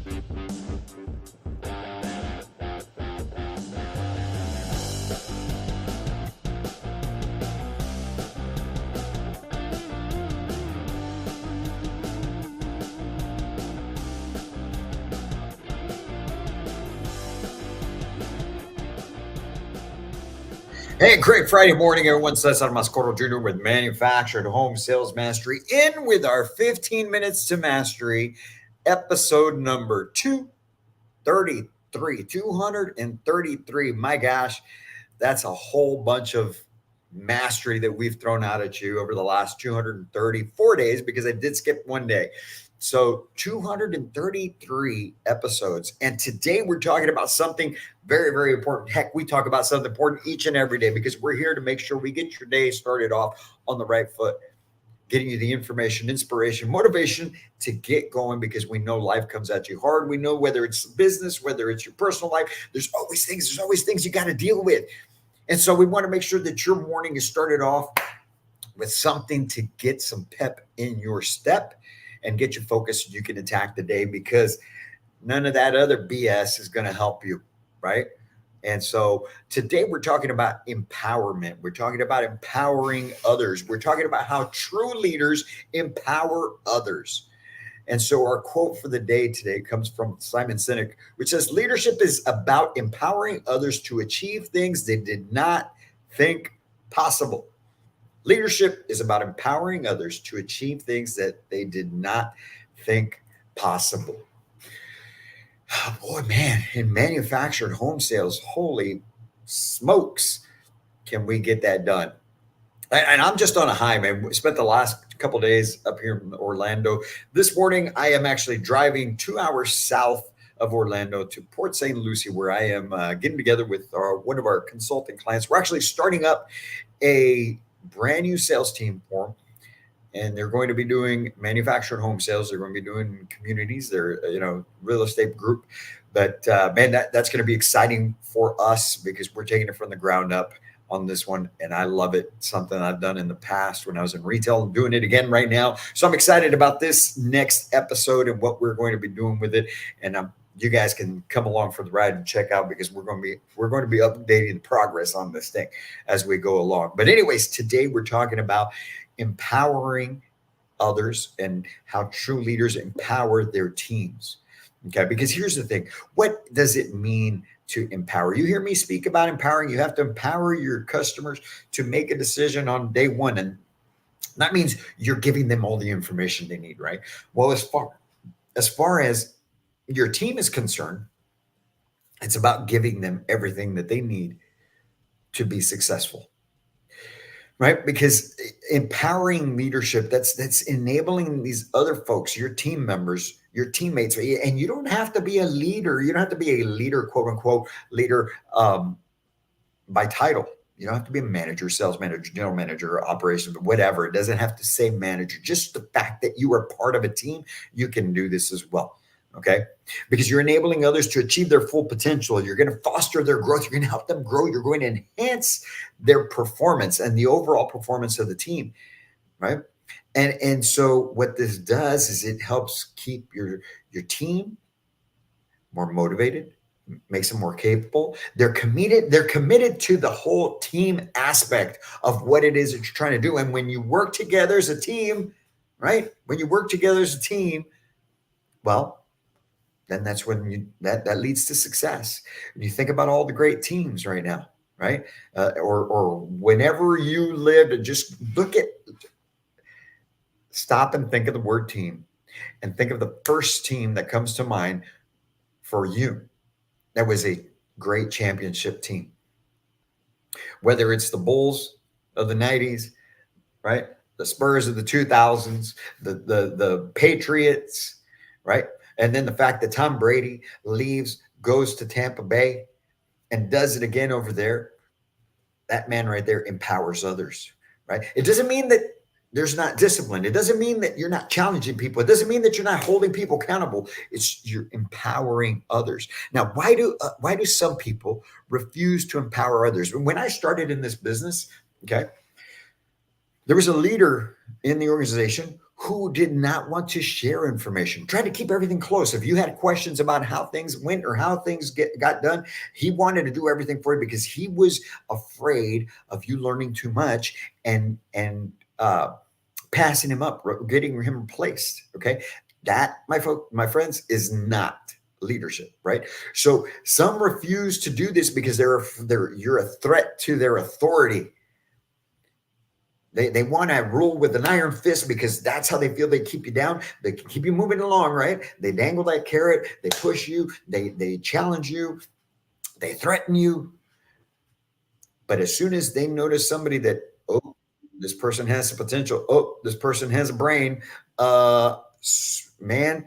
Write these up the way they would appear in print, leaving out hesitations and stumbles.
Hey, great Friday morning, everyone. Cesar Mascoro Jr. with Manufactured Home Sales Mastery, in with our 15 Minutes to Mastery, episode number 233. 233. My gosh, that's a whole bunch of mastery that we've thrown out at you over the last 234 days because I did skip one day. So 233 episodes. And today we're talking about something very, very important. Heck, we talk about something important each and every day because we're here to make sure we get your day started off on the right foot, getting you the information, inspiration, motivation to get going because we know life comes at you hard. We know whether it's business, whether it's your personal life, there's always things you got to deal with. And so we want to make sure that your morning is started off with something to get some pep in your step and get you focused so you can attack the day because none of that other BS is going to help you, right? And so today we're talking about empowerment. We're talking about empowering others. We're talking about how true leaders empower others. And so our quote for the day today comes from Simon Sinek, which says, leadership is about empowering others to achieve things they did not think possible. Leadership is about empowering others to achieve things that they did not think possible. Oh, boy, man, in manufactured home sales, holy smokes, can we get that done? And I'm just on a high, man. We spent the last couple of days up here in Orlando. This morning, I am actually driving 2 hours south of Orlando to Port St. Lucie, where I am getting together with one of our consulting clients. We're actually starting up a brand new sales team for them, and they're going to be doing manufactured home sales. They're going to be doing communities. They're real estate group, but man, that's going to be exciting for us because we're taking it from the ground up on this one, and I love it. Something I've done in the past when I was in retail. I'm doing it again right now, so I'm excited about this next episode and what we're going to be doing with it. And you guys can come along for the ride and check out because we're going to be updating progress on this thing as we go along. But anyways, today we're talking about empowering others and how true leaders empower their teams. Okay, because here's the thing: what does it mean to empower? You hear me speak about empowering. You have to empower your customers to make a decision on day one, and that means you're giving them all the information they need, right? Well, as far as your team is concerned, it's about giving them everything that they need to be successful, right? Because empowering leadership, that's enabling these other folks, your team members, your teammates. And you don't have to be a leader. You don't have to be a leader, quote unquote leader, by title. You don't have to be a manager, sales manager, general manager, operations, whatever. It doesn't have to say manager. Just the fact that you are part of a team, you can do this as well. Okay. Because you're enabling others to achieve their full potential. You're going to foster their growth. You're going to help them grow. You're going to enhance their performance and the overall performance of the team. Right. And so what this does is it helps keep your team more motivated, makes them more capable. They're committed to the whole team aspect of what it is that you're trying to do. And when you work together as a team, right? When you work together as a team, well, then that's when that leads to success. And you think about all the great teams right now, right? Or whenever you lived, and just stop and think of the word team, and think of the first team that comes to mind for you. That was a great championship team. Whether it's the Bulls of the 90s, right? The Spurs of the 2000s, the Patriots, right? And then the fact that Tom Brady leaves, goes to Tampa Bay, and does it again over there. That man right there empowers others, right? It doesn't mean that there's not discipline. It doesn't mean that you're not challenging people. It doesn't mean that you're not holding people accountable. It's you're empowering others. Now, why do some people refuse to empower others? When I started in this business, okay, there was a leader in the organization who did not want to share information, tried to keep everything close. If you had questions about how things went or how things got done, he wanted to do everything for you because he was afraid of you learning too much and passing him up, getting him replaced. Okay, that my friends, is not leadership, right? So some refuse to do this because you're a threat to their authority. They want to rule with an iron fist because that's how they feel they keep you down. They can keep you moving along, right? They dangle that carrot, they push you, they challenge you, they threaten you. But as soon as they notice somebody that, oh, this person has some potential, oh, this person has a brain, uh, man,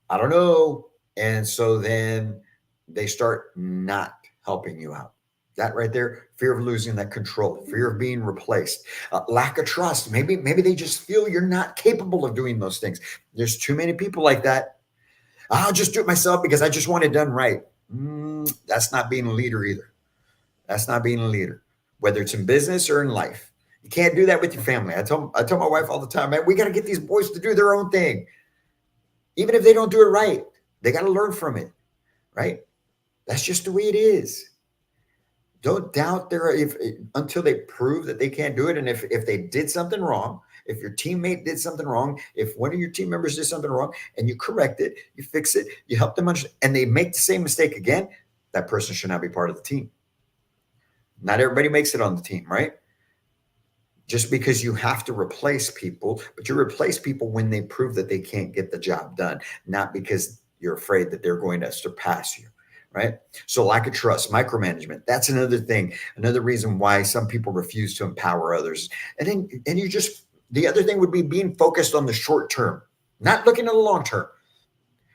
I don't know. And so then they start not helping you out. That right there, fear of losing that control, fear of being replaced, lack of trust. Maybe they just feel you're not capable of doing those things. There's too many people like that. I'll just do it myself because I just want it done right. That's not being a leader either. That's not being a leader, whether it's in business or in life. You can't do that with your family. I tell my wife all the time, man, we got to get these boys to do their own thing. Even if they don't do it right, they got to learn from it, right? That's just the way it is. Don't doubt until they prove that they can't do it. And if they did something wrong, if your teammate did something wrong, if one of your team members did something wrong and you correct it, you fix it, you help them understand, and they make the same mistake again, that person should not be part of the team. Not everybody makes it on the team, right? Just because you have to replace people, but you replace people when they prove that they can't get the job done, not because you're afraid that they're going to surpass you, right? So lack of trust, micromanagement, that's another thing, another reason why some people refuse to empower others. And you just, the other thing would be being focused on the short term, not looking at the long term.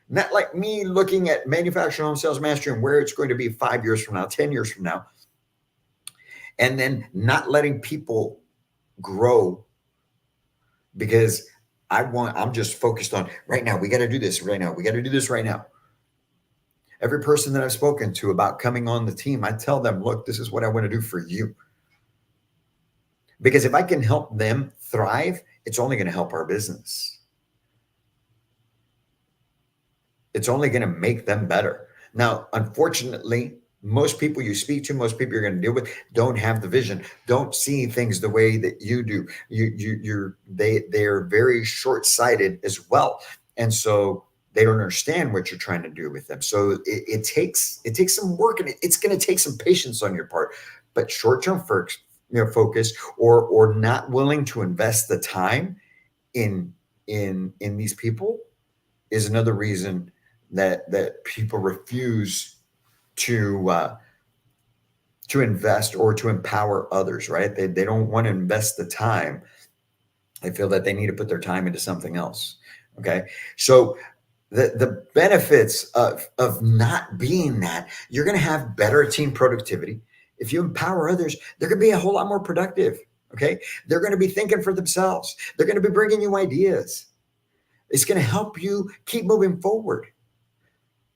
Not like me looking at manufacturing home sales mastery and where it's going to be 5 years from now, 10 years from now, and then not letting people grow because I'm just focused on right now. We got to do this right now. We got to do this right now. Every person that I've spoken to about coming on the team, I tell them, look, this is what I want to do for you. Because if I can help them thrive, it's only going to help our business. It's only going to make them better. Now, unfortunately, most people you speak to, most people you're going to deal with, don't have the vision, don't see things the way that you do. They're very short-sighted as well, and so they don't understand what you're trying to do with them. So it takes some work, and it's going to take some patience on your part. But short-term focus or not willing to invest the time in these people is another reason that people refuse to invest or to empower others, right? They don't want to invest the time. They feel that they need to put their time into something else. Okay. So the benefits of not being that, you're going to have better team productivity. If you empower others, they're going to be a whole lot more productive. Okay. They're going to be thinking for themselves. They're going to be bringing you ideas. It's going to help you keep moving forward.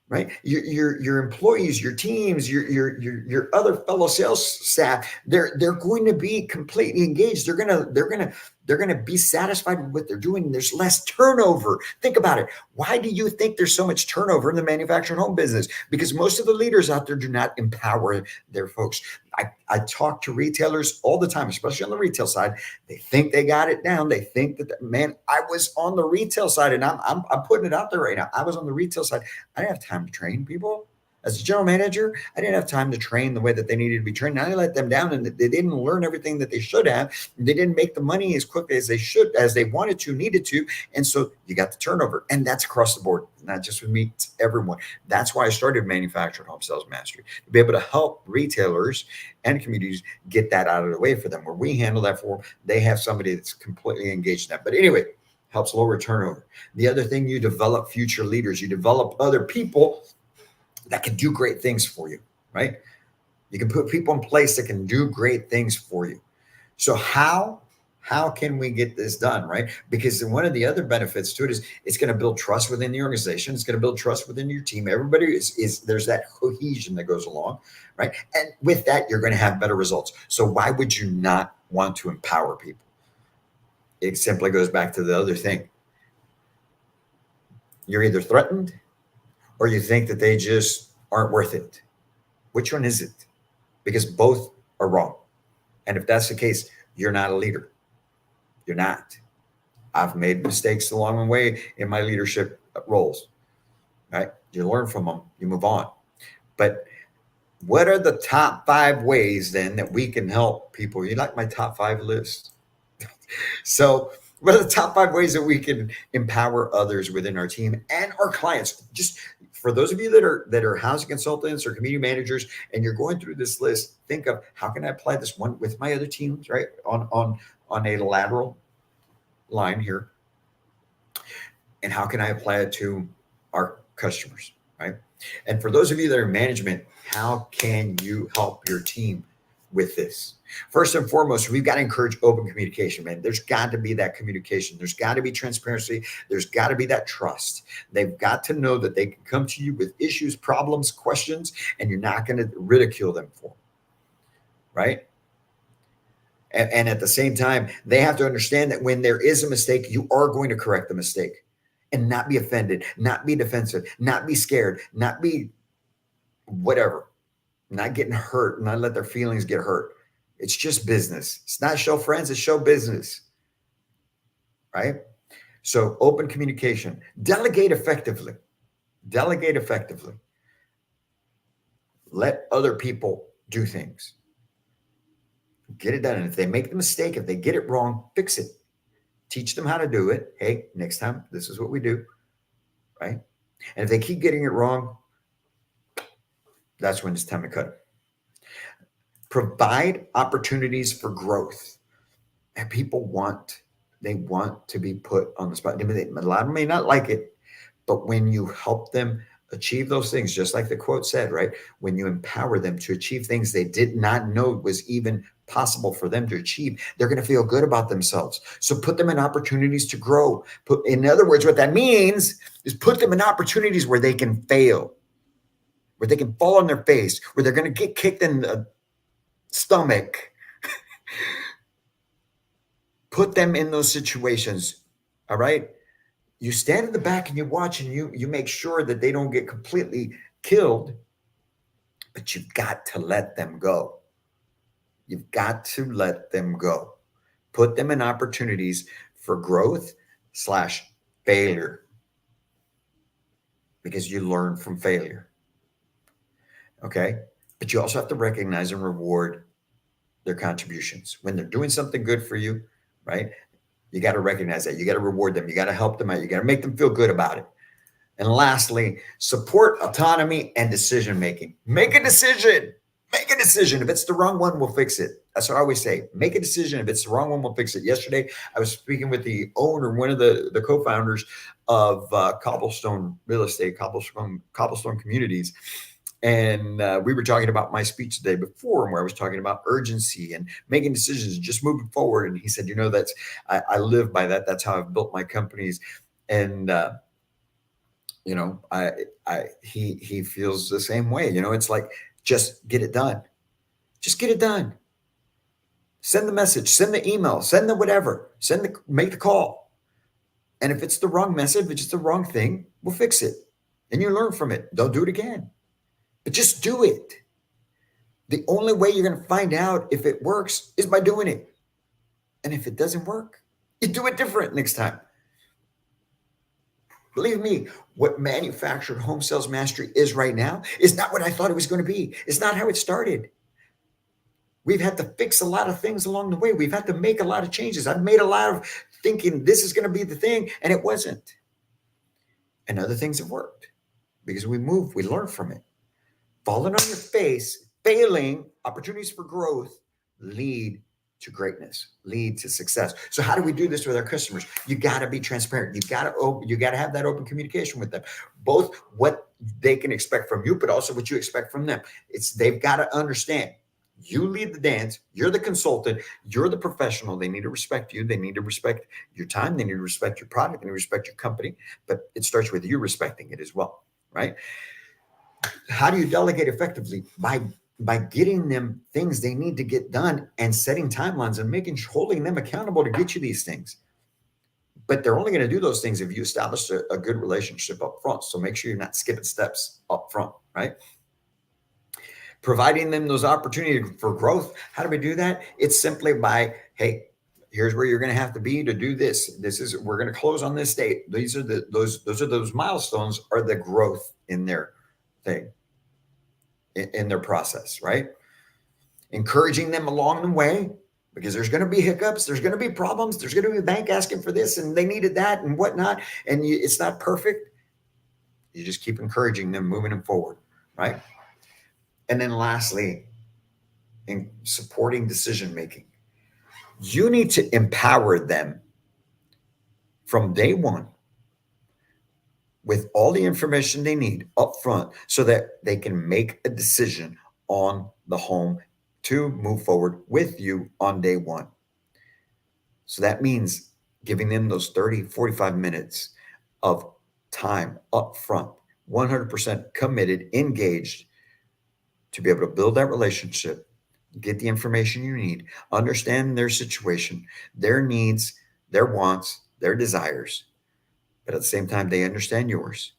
Right, your employees, your teams, your other fellow sales staff, they're going to be completely engaged. They're gonna be satisfied with what they're doing. There's less turnover. Think about it. Why do you think there's so much turnover in the manufacturing home business? Because most of the leaders out there do not empower their folks. I talk to retailers all the time, especially on the retail side. They think they got it down. They think that, man, I was on the retail side, and I'm putting it out there right now. I was on the retail side. I didn't have time to train people. As a general manager, I didn't have time to train the way that they needed to be trained. I let them down, and they didn't learn everything that they should have. They didn't make the money as quickly as they should, as they wanted to, needed to. And so you got the turnover. And that's across the board, not just with me, it's everyone. That's why I started Manufacturing Home Sales Mastery, to be able to help retailers and communities get that out of the way for them. Where we handle that for them, they have somebody that's completely engaged in that. But anyway, helps lower turnover. The other thing, you develop future leaders. You develop other people that can do great things for you, right? You can put people in place that can do great things for you. So how can we get this done, right? Because one of the other benefits to it is it's going to build trust within the organization. It's going to build trust within your team. Everybody is there's that cohesion that goes along, right? And with that, you're going to have better results. So why would you not want to empower people? It simply goes back to the other thing. You're either threatened or you think that they just aren't worth it. Which one is it? Because both are wrong. And if that's the case, you're not a leader. You're not. I've made mistakes along the way in my leadership roles, right? You learn from them, you move on. But what are the top 5 ways then that we can help people? You like my top 5 list? So, what are the top 5 ways that we can empower others within our team and our clients? Just for those of you that are housing consultants or community managers, and you're going through this list, think of how can I apply this one with my other teams, right? On a lateral line here, and how can I apply it to our customers, right? And for those of you that are in management, how can you help your team with this? First and foremost, we've got to encourage open communication, man. There's got to be that communication. There's got to be transparency. There's got to be that trust. They've got to know that they can come to you with issues, problems, questions, and you're not going to ridicule them for them, right? And at the same time, they have to understand that when there is a mistake, you are going to correct the mistake and not be offended, not be defensive, not be scared, not be whatever, not getting hurt, not let their feelings get hurt. It's just business. It's not show friends, it's show business, right? So open communication, delegate effectively, delegate effectively. Let other people do things. Get it done. And if they make the mistake, if they get it wrong, fix it. Teach them how to do it. Hey, next time, this is what we do, right? And if they keep getting it wrong, that's when it's time to cut it. Provide opportunities for growth. And people want to be put on the spot. A lot of them may not like it, but when you help them achieve those things, just like the quote said, right? When you empower them to achieve things they did not know was even possible for them to achieve, they're going to feel good about themselves. So put them in opportunities to grow. In other words, what that means is put them in opportunities where they can fail, where they can fall on their face, where they're going to get kicked in the stomach. Put them in those situations. All right. You stand in the back and you watch and you make sure that they don't get completely killed, but you've got to let them go. You've got to let them go. Put them in opportunities for growth / failure, because you learn from failure. Okay. But you also have to recognize and reward their contributions. When they're doing something good for you, right? You got to recognize that. You got to reward them. You got to help them out. You got to make them feel good about it. And lastly, support autonomy and decision-making. Make a decision. Make a decision. If it's the wrong one, we'll fix it. That's what I always say. Make a decision. If it's the wrong one, we'll fix it. Yesterday, I was speaking with the owner, one of the co-founders of Cobblestone Real Estate, Cobblestone Communities. And we were talking about my speech the day before, where I was talking about urgency and making decisions, just moving forward. And he said, that's, I live by that. That's how I've built my companies. And, he feels the same way. It's like, just get it done. Just get it done. Send the message, send the email, send the whatever, make the call. And if it's the wrong message, if it's the wrong thing, we'll fix it. And you learn from it. Don't do it again. But just do it. The only way you're going to find out if it works is by doing it. And if it doesn't work, you do it different next time. Believe me, what manufactured home sales mastery is right now is not what I thought it was going to be. It's not how it started. We've had to fix a lot of things along the way. We've had to make a lot of changes. I've made a lot of thinking this is going to be the thing, and it wasn't. And other things have worked because we moved, we learned from it. Falling on your face, failing, opportunities for growth lead to greatness, lead to success. So how do we do this with our customers? You got to be transparent. You got to have that open communication with them, both what they can expect from you, but also what you expect from them. They've got to understand you lead the dance. You're the consultant. You're the professional. They need to respect you. They need to respect your time. They need to respect your product. They need to respect your company, but it starts with you respecting it as well, right? How do you delegate effectively? By getting them things they need to get done and setting timelines and holding them accountable to get you these things. But they're only going to do those things if you establish a good relationship up front. So make sure you're not skipping steps up front, right? Providing them those opportunities for growth. How do we do that? It's simply by, hey, here's where you're going to have to be to do this. We're going to close on this date. Those are those milestones are the growth in their thing, in their process, right? Encouraging them along the way, because there's going to be hiccups, there's going to be problems, there's going to be a bank asking for this and they needed that and whatnot, and it's not perfect. You just keep encouraging them, moving them forward, right? And then lastly, in supporting decision making, you need to empower them from day one with all the information they need up front so that they can make a decision on the home to move forward with you on day one. So that means giving them those 30, 45 minutes of time up front, 100% committed, engaged, to be able to build that relationship, get the information you need, understand their situation, their needs, their wants, their desires, but at the same time, they understand yours,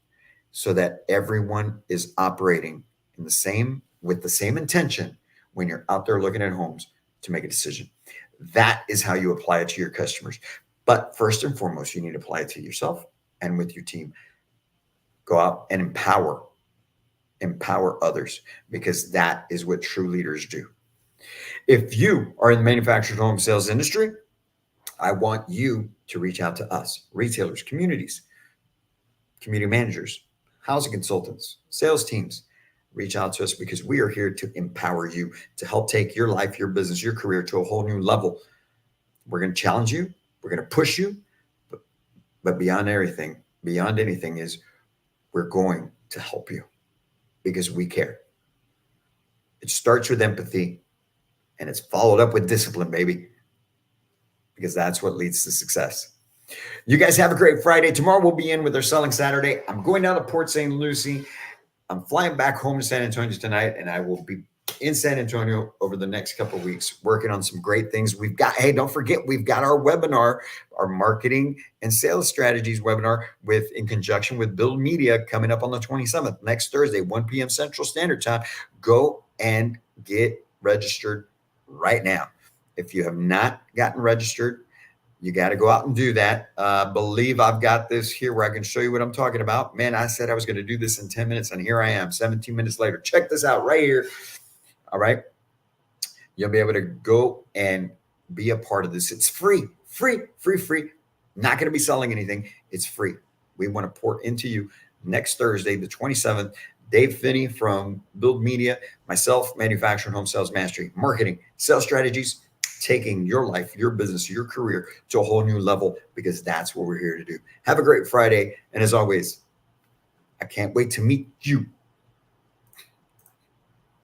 so that everyone is operating with the same intention when you're out there looking at homes to make a decision. That is how you apply it to your customers. But first and foremost, you need to apply it to yourself and with your team. Go out and empower others, because that is what true leaders do. If you are in the manufactured home sales industry, I want you to reach out to us, retailers, community managers, housing consultants, sales teams. Reach out to us, because we are here to empower you, to help take your life, your business, your career to a whole new level. We're going to challenge you. We're going to push you. But beyond anything is we're going to help you, because we care. It starts with empathy, and it's followed up with discipline, baby, because that's what leads to success. You guys have a great Friday. Tomorrow we'll be in with our Selling Saturday. I'm going down to Port St. Lucie. I'm flying back home to San Antonio tonight, and I will be in San Antonio over the next couple of weeks working on some great things. Hey, don't forget, we've got our webinar, our marketing and sales strategies webinar in conjunction with Build Media, coming up on the 27th, next Thursday, 1 p.m. Central Standard Time. Go and get registered right now. If you have not gotten registered, you got to go out and do that. Believe I've got this here where I can show you what I'm talking about. Man, I said I was going to do this in 10 minutes, and here I am 17 minutes later. Check this out right here. All right. You'll be able to go and be a part of this. It's free. Not going to be selling anything. It's free. We want to pour into you next Thursday, the 27th. Dave Finney from Build Media, myself, Manufacturing Home Sales Mastery, marketing, sales strategies, taking your life, your business, your career to a whole new level, because that's what we're here to do. Have a great Friday. And as always, I can't wait to meet you